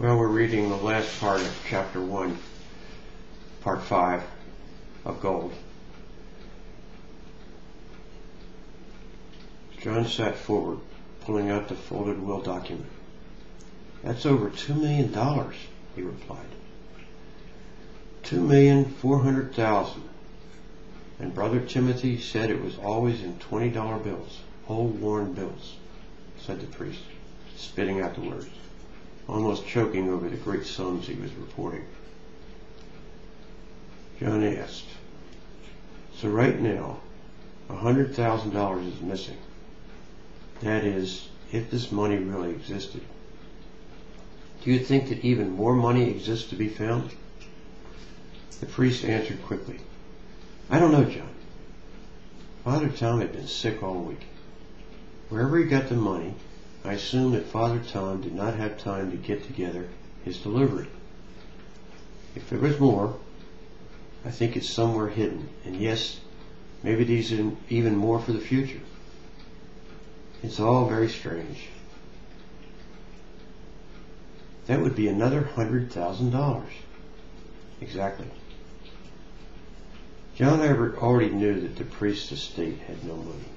Well, we're reading the last part of chapter 1, part 5 of Gold. John sat forward, pulling out the folded will document. "That's over $2 million, he replied. $2,400,000. And Brother Timothy said it was always in $20 bills, old worn bills," said the priest, spitting out the words, almost choking over the great sums he was reporting. John asked, "So right now, $100,000 is missing. That is, if this money really existed. Do you think that even more money exists to be found?" The priest answered quickly, "I don't know, John. Father Tom had been sick all week. Wherever he got the money, I assume that Father Tom did not have time to get together his delivery. If there was more, I think it's somewhere hidden, and yes, maybe there's even more for the future. It's all very strange." "That would be another $100,000. "Exactly." John already knew that the priest's estate had no money.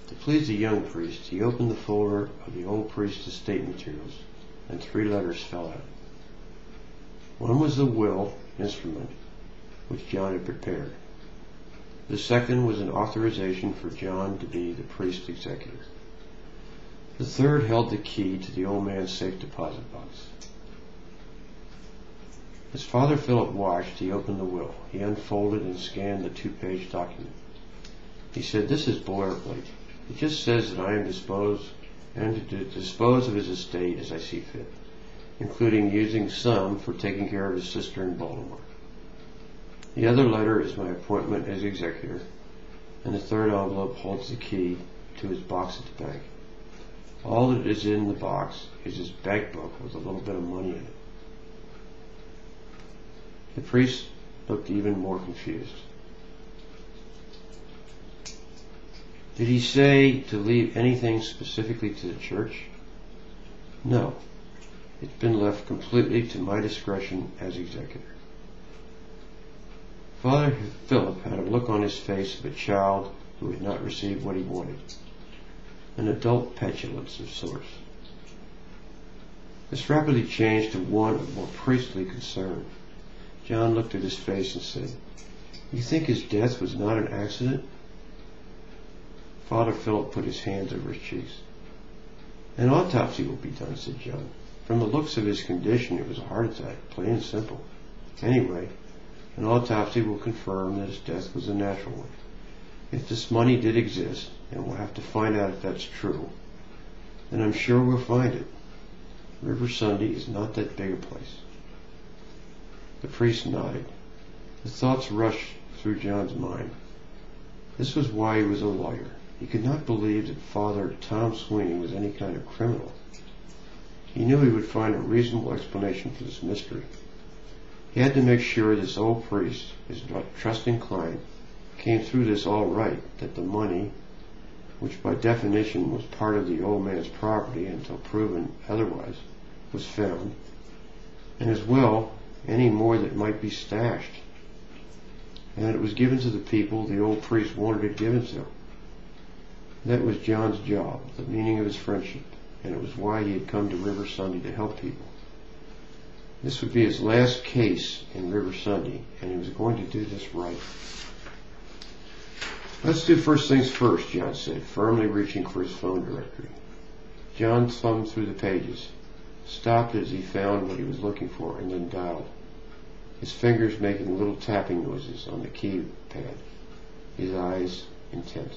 To please the young priest, he opened the folder of the old priest's estate materials, and 3 letters fell out. One was the will instrument, which John had prepared. The second was an authorization for John to be the priest's executor. The third held the key to the old man's safe deposit box. As Father Philip watched, he opened the will. He unfolded and scanned the 2-page document. He said, "This is boilerplate. It just says that I am disposed to dispose of his estate as I see fit, including using some for taking care of his sister in Baltimore. The other letter is my appointment as executor, and the third envelope holds the key to his box at the bank. All that is in the box is his bank book with a little bit of money in it." The priest looked even more confused. "Did he say to leave anything specifically to the church?" "No. It's been left completely to my discretion as executor." Father Philip had a look on his face of a child who had not received what he wanted, an adult petulance of sorts. This rapidly changed to one of more priestly concern. John looked at his face and said, "You think his death was not an accident?" Father Philip put his hands over his cheeks. "An autopsy will be done," said John. "From the looks of his condition, it was a heart attack, plain and simple. Anyway, an autopsy will confirm that his death was a natural one. If this money did exist, and we'll have to find out if that's true, then I'm sure we'll find it. River Sunday is not that big a place." The priest nodded. The thoughts rushed through John's mind. This was why he was a lawyer. He could not believe that Father Tom Sweeney was any kind of criminal. He knew he would find a reasonable explanation for this mystery. He had to make sure this old priest, his trusting client, came through this all right, that the money, which by definition was part of the old man's property until proven otherwise, was found, and as well any more that might be stashed, and that it was given to the people the old priest wanted it given to. That was John's job, the meaning of his friendship, and it was why he had come to River Sunday to help people. This would be his last case in River Sunday, and he was going to do this right. "Let's do first things first," John said, firmly reaching for his phone directory. John thumbed through the pages, stopped as he found what he was looking for, and then dialed, his fingers making little tapping noises on the keypad, his eyes intent.